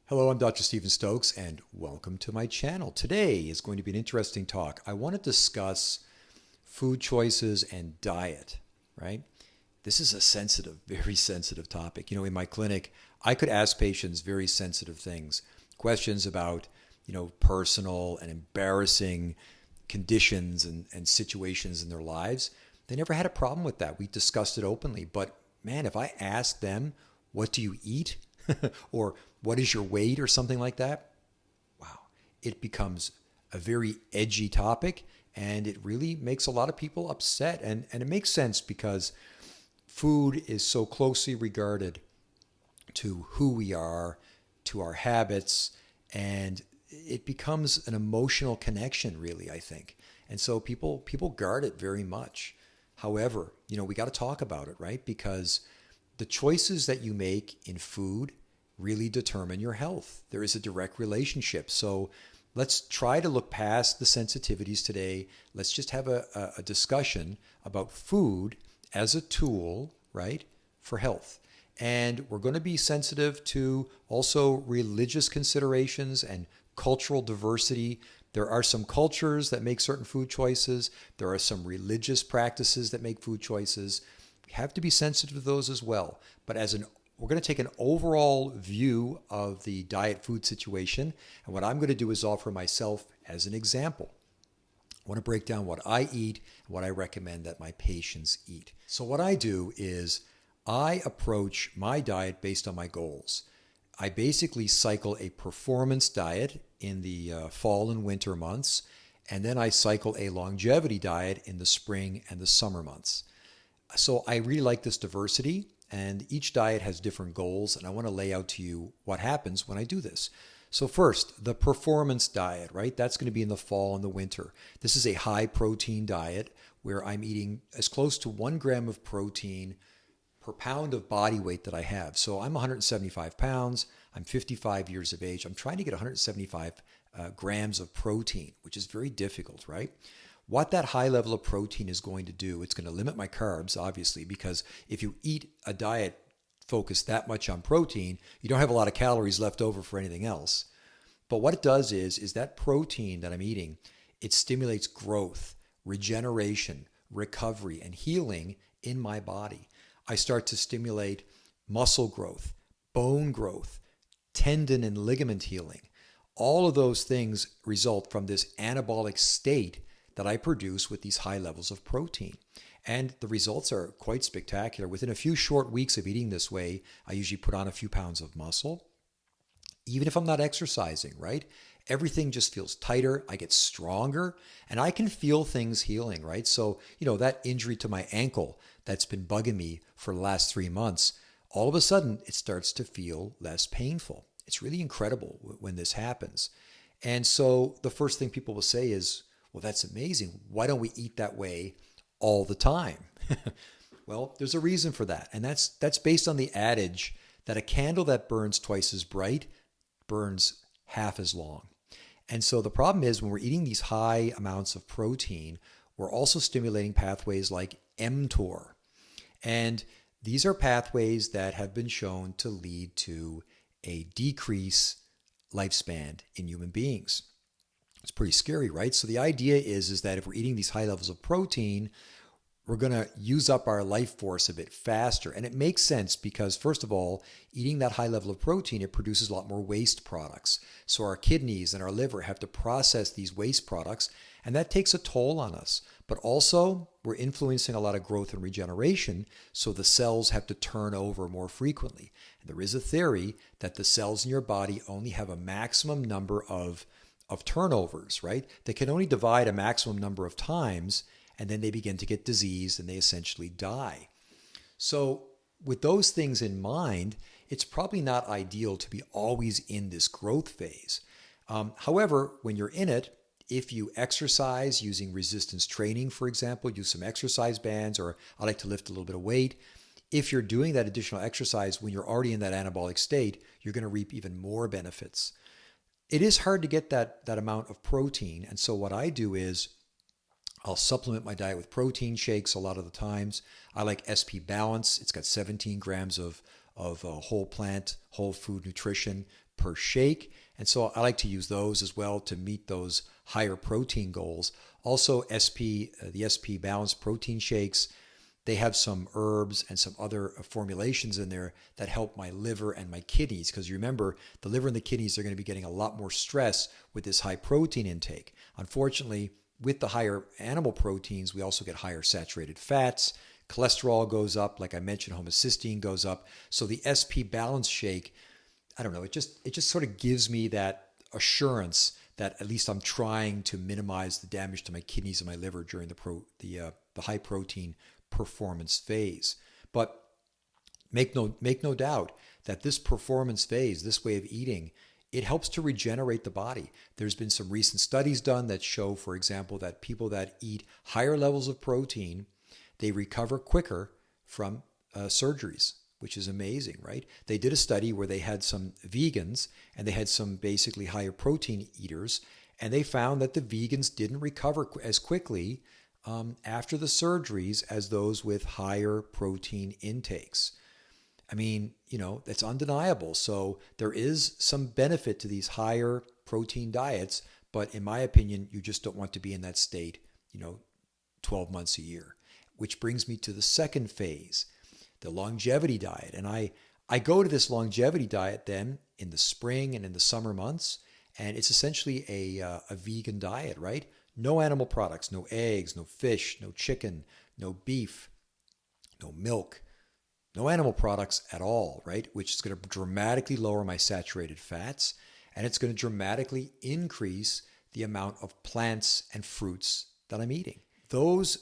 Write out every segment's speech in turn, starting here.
Hello, I'm Dr. Stephen Stokes, and welcome to my channel. Today is going to be an interesting talk. I want to discuss food choices and diet, right? This is a sensitive, very sensitive topic. In my clinic, I could ask patients very sensitive things, questions about, personal and embarrassing conditions and situations in their lives. They never had a problem with that. We discussed it openly. But man, if I asked them, what do you eat? Or what is your weight or something like that? Wow, it becomes a very edgy topic, and it really makes a lot of people upset. And it makes sense because food is so closely regarded to who we are, to our habits, and it becomes an emotional connection, really, I think. And so people guard it very much. However, we got to talk about it, right? Because the choices that you make in food really determine your health. There is a direct relationship. So let's try to look past the sensitivities today. Let's just have a discussion about food as a tool, right, for health. And we're going to be sensitive to also religious considerations and cultural diversity. There are some cultures that make certain food choices. There are some religious practices that make food choices. We have to be sensitive to those as well. But we're going to take an overall view of the diet food situation. And what I'm going to do is offer myself as an example. I want to break down what I eat and what I recommend that my patients eat. So what I do is I approach my diet based on my goals. I basically cycle a performance diet in the fall and winter months, and then I cycle a longevity diet in the spring and the summer months. So I really like this diversity, and each diet has different goals, and I want to lay out to you what happens when I do this. So first, the performance diet, right? That's going to be in the fall and the winter. This is a high protein diet where I'm eating as close to 1 gram of protein per pound of body weight that I have. So I'm 175 pounds. I'm 55 years of age. I'm trying to get 175 grams of protein, which is very difficult, right? What that high level of protein is going to do, it's going to limit my carbs, obviously, because if you eat a diet focused that much on protein, you don't have a lot of calories left over for anything else. But what it does is that protein that I'm eating, it stimulates growth, regeneration, recovery, and healing in my body. I start to stimulate muscle growth, bone growth, tendon and ligament healing. All of those things result from this anabolic state that I produce with these high levels of protein. And the results are quite spectacular. Within a few short weeks of eating this way, I usually put on a few pounds of muscle. Even if I'm not exercising, right? Everything just feels tighter. I get stronger, and I can feel things healing, right? So, that injury to my ankle that's been bugging me for the last 3 months, all of a sudden it starts to feel less painful. It's really incredible when this happens. And so the first thing people will say is, well, that's amazing. Why don't we eat that way all the time? Well, there's a reason for that. And that's based on the adage that a candle that burns twice as bright burns half as long. And so the problem is when we're eating these high amounts of protein, we're also stimulating pathways like mTOR. And these are pathways that have been shown to lead to a decrease lifespan in human beings. It's pretty scary, right? So the idea is that if we're eating these high levels of protein, we're going to use up our life force a bit faster. And it makes sense because, first of all, eating that high level of protein, it produces a lot more waste products. So our kidneys and our liver have to process these waste products, and that takes a toll on us. But also, we're influencing a lot of growth and regeneration, so the cells have to turn over more frequently. And there is a theory that the cells in your body only have a maximum number of turnovers, right? They can only divide a maximum number of times, and then they begin to get diseased and they essentially die. So with those things in mind, it's probably not ideal to be always in this growth phase. However, when you're in it, if you exercise using resistance training, for example, use some exercise bands, or I like to lift a little bit of weight. If you're doing that additional exercise when you're already in that anabolic state, you're going to reap even more benefits. It is hard to get that amount of protein. And so what I do is I'll supplement my diet with protein shakes a lot of the times. I like SP Balance. It's got 17 grams of of whole plant, whole food nutrition per shake. And so I like to use those as well to meet those higher protein goals. Also the SP Balanced Protein Shakes, they have some herbs and some other formulations in there that help my liver and my kidneys. Because remember, the liver and the kidneys are going to be getting a lot more stress with this high protein intake. Unfortunately, with the higher animal proteins, we also get higher saturated fats. Cholesterol goes up. Like I mentioned, homocysteine goes up. So the SP Balance Shake, I don't know, it just sort of gives me that assurance that at least I'm trying to minimize the damage to my kidneys and my liver during the high protein performance phase. But make no doubt that this performance phase, this way of eating, it helps to regenerate the body. There's been some recent studies done that show, for example, that people that eat higher levels of protein, they recover quicker from surgeries, which is amazing, right? They did a study where they had some vegans and they had some basically higher protein eaters, and they found that the vegans didn't recover as quickly after the surgeries as those with higher protein intakes. I mean, that's undeniable. So there is some benefit to these higher protein diets, but in my opinion, you just don't want to be in that state, 12 months a year, which brings me to the second phase, the longevity diet. And I go to this longevity diet then in the spring and in the summer months, and it's essentially a vegan diet, right? No animal products, no eggs, no fish, no chicken, no beef, no milk, no animal products at all, right? Which is going to dramatically lower my saturated fats, and it's going to dramatically increase the amount of plants and fruits that I'm eating. Those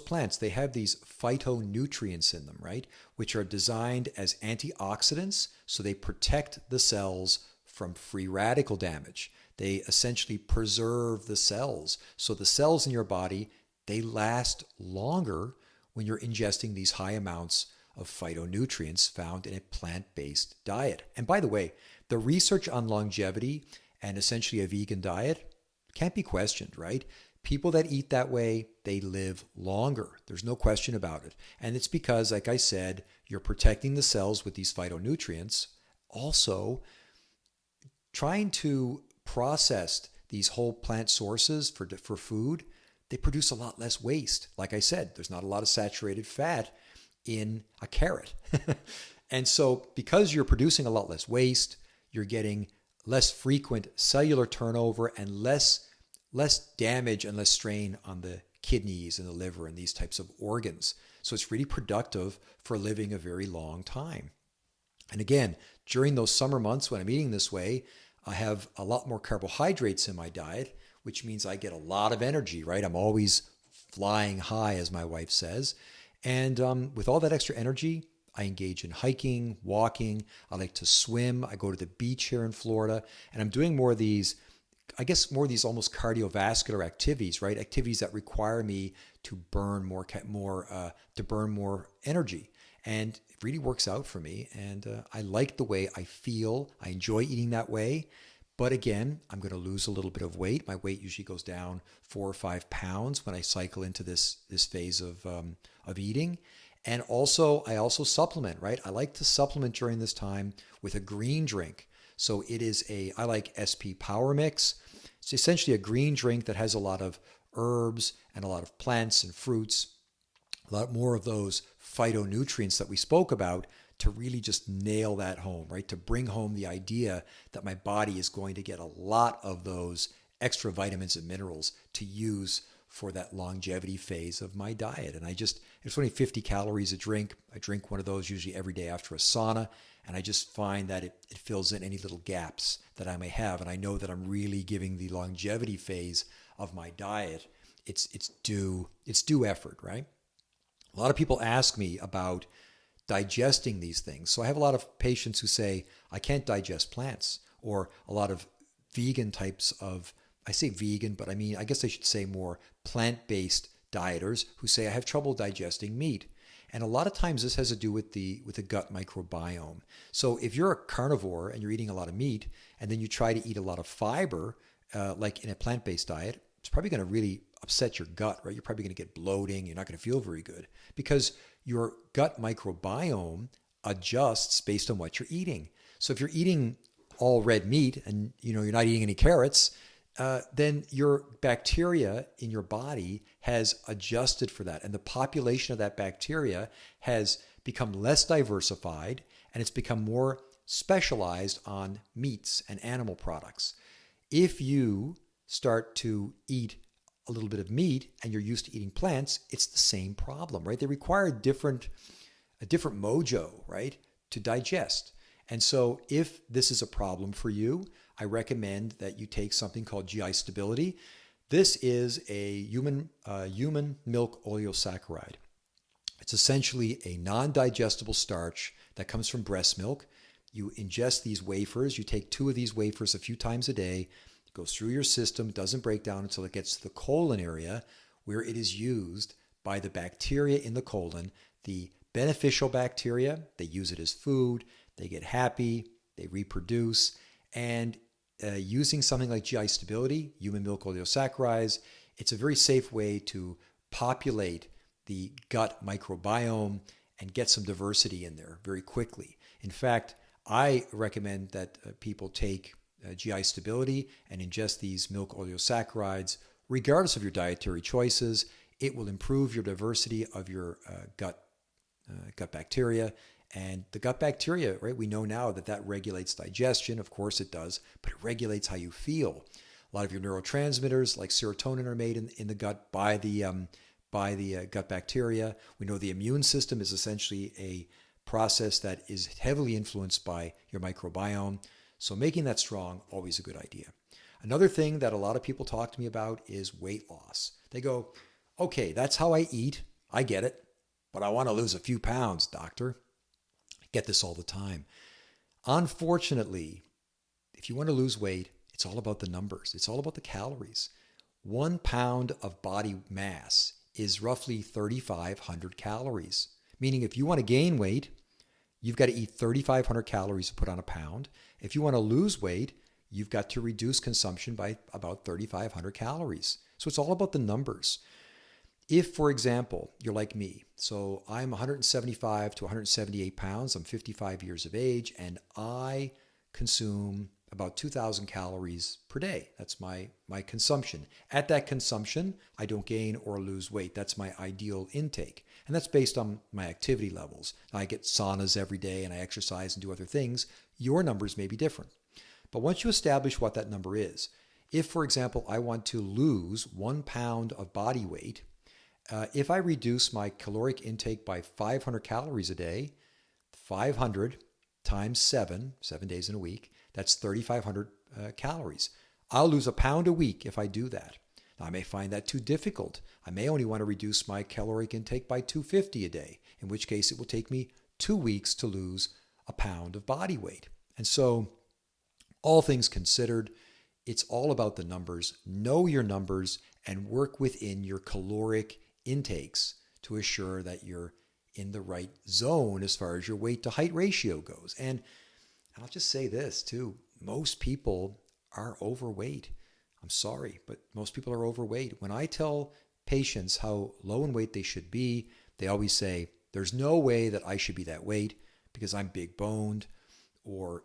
plants, they have these phytonutrients in them, right? Which are designed as antioxidants, so they protect the cells from free radical damage. They essentially preserve the cells. So the cells in your body, they last longer when you're ingesting these high amounts of phytonutrients found in a plant-based diet. And by the way, the research on longevity and essentially a vegan diet can't be questioned, right? People that eat that way, they live longer. There's no question about it. And it's because, like I said, you're protecting the cells with these phytonutrients. Also, trying to process these whole plant sources for food, they produce a lot less waste. Like I said, there's not a lot of saturated fat in a carrot. And so because you're producing a lot less waste, you're getting less frequent cellular turnover and less damage and less strain on the kidneys and the liver and these types of organs. So it's really productive for living a very long time. And again, during those summer months when I'm eating this way, I have a lot more carbohydrates in my diet, which means I get a lot of energy, right? I'm always flying high, as my wife says. And with all that extra energy, I engage in hiking, walking. I like to swim. I go to the beach here in Florida, and I'm doing more of these almost cardiovascular activities, right? Activities that require me to burn more energy. And it really works out for me. And I like the way I feel. I enjoy eating that way. But again, I'm going to lose a little bit of weight. My weight usually goes down 4 or 5 pounds when I cycle into this phase of eating. And also, I also supplement, right? I like to supplement during this time with a green drink. So I like SP Power Mix. It's essentially a green drink that has a lot of herbs and a lot of plants and fruits, a lot more of those phytonutrients that we spoke about to really just nail that home, right? To bring home the idea that my body is going to get a lot of those extra vitamins and minerals to use for that longevity phase of my diet. And it's only 50 calories a drink. I drink one of those usually every day after a sauna. And I just find that it fills in any little gaps that I may have. And I know that I'm really giving the longevity phase of my diet its due effort, right? A lot of people ask me about digesting these things. So I have a lot of patients who say, I can't digest plants, or a lot of vegan types of, I say vegan, but I guess I should say more plant-based dieters who say, I have trouble digesting meat. And a lot of times this has to do with the gut microbiome. So if you're a carnivore and you're eating a lot of meat, and then you try to eat a lot of fiber, like in a plant-based diet, it's probably going to really upset your gut, right? You're probably going to get bloating. You're not going to feel very good because your gut microbiome adjusts based on what you're eating. So if you're eating all red meat and you're not eating any carrots, then your bacteria in your body has adjusted for that. And the population of that bacteria has become less diversified, and it's become more specialized on meats and animal products. If you start to eat a little bit of meat and you're used to eating plants, it's the same problem, right? They require a different mojo, right, to digest. And so if this is a problem for you, I recommend that you take something called GI Stability. This is a human milk oleosaccharide. It's essentially a non-digestible starch that comes from breast milk. You ingest these wafers. You take 2 of these wafers a few times a day. It goes through your system, doesn't break down until it gets to the colon area, where it is used by the bacteria in the colon. The beneficial bacteria, they use it as food. They get happy. They reproduce. And using something like GI Stability, human milk oleosaccharides, it's a very safe way to populate the gut microbiome and get some diversity in there very quickly. In fact, I recommend that people take GI Stability and ingest these milk oleosaccharides regardless of your dietary choices. It will improve your diversity of your gut bacteria. And the gut bacteria, right, we know now that regulates digestion. Of course it does, but it regulates how you feel. A lot of your neurotransmitters like serotonin are made in the gut by the gut bacteria. We know the immune system is essentially a process that is heavily influenced by your microbiome. So making that strong, always a good idea. Another thing that a lot of people talk to me about is weight loss. They go, okay, that's how I eat. I get it, but I want to lose a few pounds, doctor. I get this all the time. Unfortunately, if you want to lose weight, it's all about the numbers. It's all about the calories. 1 pound of body mass is roughly 3,500 calories. Meaning if you want to gain weight, you've got to eat 3,500 calories to put on a pound. If you want to lose weight, you've got to reduce consumption by about 3,500 calories. So it's all about the numbers. If, for example, you're like me, so I'm 175 to 178 pounds, I'm 55 years of age, and I consume about 2,000 calories per day. That's my consumption. At that consumption, I don't gain or lose weight. That's my ideal intake. And that's based on my activity levels. I get saunas every day and I exercise and do other things. Your numbers may be different. But once you establish what that number is, if, for example, I want to lose 1 pound of body weight, if I reduce my caloric intake by 500 calories a day, 500 times 7 days in a week, that's 3,500 calories. I'll lose a pound a week if I do that. Now, I may find that too difficult. I may only want to reduce my caloric intake by 250 a day, in which case it will take me 2 weeks to lose a pound of body weight. And so, all things considered, it's all about the numbers. Know your numbers and work within your caloric intakes to assure that you're in the right zone as far as your weight to height ratio goes. And I'll just say this too, most people are overweight. I'm sorry, but most people are overweight. When I tell patients how low in weight they should be, they always say, there's no way that I should be that weight because I'm big boned or,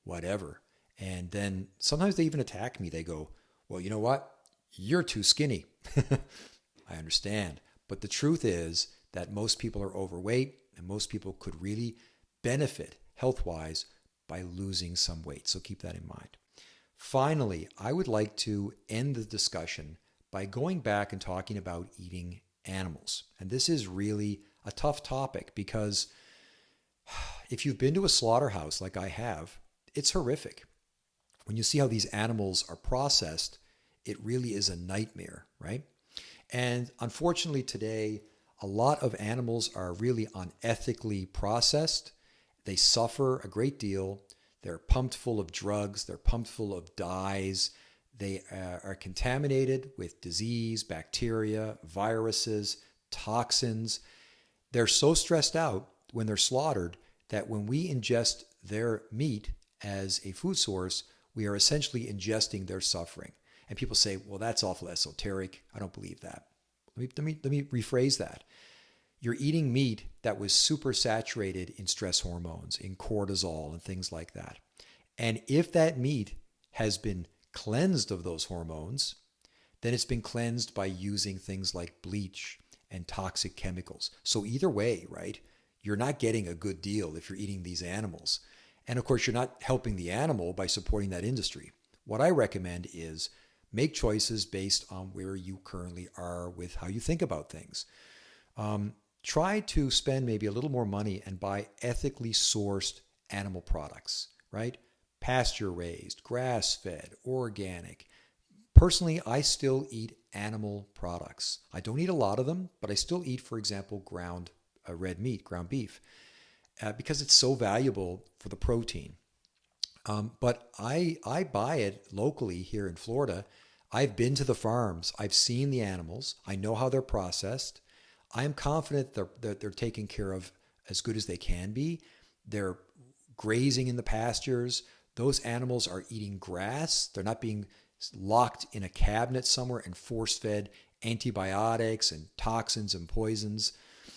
whatever. And then sometimes they even attack me. They go, well, you know what? You're too skinny. I understand. But the truth is that most people are overweight and most people could really benefit health-wise by losing some weight. So keep that in mind. Finally, I would like to end the discussion by going back and talking about eating animals. And this is really a tough topic because if you've been to a slaughterhouse like I have, it's horrific. When you see how these animals are processed, it really is a nightmare, right? And unfortunately today, a lot of animals are really unethically processed. They suffer a great deal. They're pumped full of drugs. They're pumped full of dyes. They are contaminated with disease, bacteria, viruses, toxins. They're so stressed out when they're slaughtered that when we ingest their meat as a food source, we are essentially ingesting their suffering. And people say, well, that's awful esoteric. I don't believe that. Let me rephrase that. you're eating meat that was super saturated in stress hormones, in cortisol and things like that. And if that meat has been cleansed of those hormones, then it's been cleansed by using things like bleach and toxic chemicals. So either way, right, you're not getting a good deal if you're eating these animals. And of course, you're not helping the animal by supporting that industry. What I recommend is make choices based on where you currently are with how you think about things. Try to spend maybe a little more money and buy ethically sourced animal products, right? Pasture raised, grass fed, organic. Personally, I still eat animal products. I don't eat a lot of them, but I still eat, for example, ground red meat, ground beef, because it's so valuable for the protein. But I buy it locally here in Florida. I've been to the farms. I've seen the animals. I know how they're processed. I'm confident that they're taken care of as good as they can be. They're grazing in the pastures. Those animals are eating grass. They're not being locked in a cabinet somewhere and force-fed antibiotics and toxins and poisons.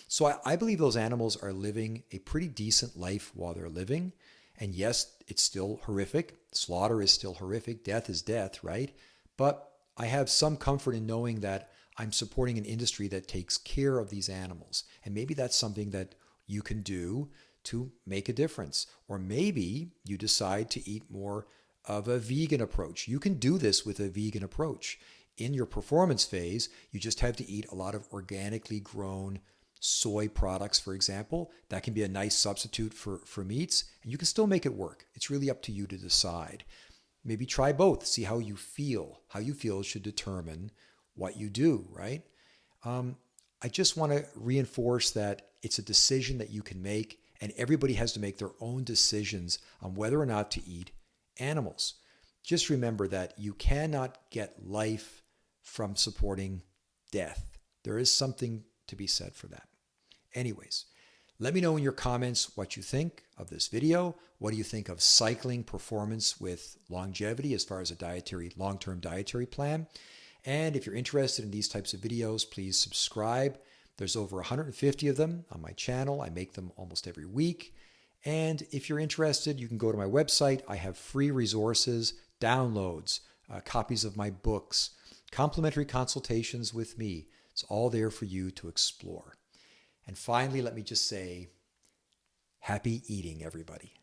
So I believe those animals are living a pretty decent life while they're living. And yes, it's still horrific. Slaughter is still horrific. Death is death, right? But I have some comfort in knowing that I'm supporting an industry that takes care of these animals. And maybe that's something that you can do to make a difference. Or maybe you decide to eat more of a vegan approach. You can do this with a vegan approach. In your performance phase, you just have to eat a lot of organically grown soy products, for example. That can be a nice substitute for meats, and you can still make it work. It's really up to you to decide. Maybe try both, see how you feel. How you feel should determine what you do, right? I just want to reinforce that it's a decision that you can make, and everybody has to make their own decisions on whether or not to eat animals. Just remember that you cannot get life from supporting death. There is something to be said for that. Anyways, let me know in your comments what you think of this video. What do you think of cycling performance with longevity as far as a long-term dietary plan? And if you're interested in these types of videos, please subscribe. There's over 150 of them on my channel. I make them almost every week. And if you're interested, you can go to my website. I have free resources, downloads, copies of my books, complimentary consultations with me. It's all there for you to explore. And finally, let me just say, happy eating, everybody.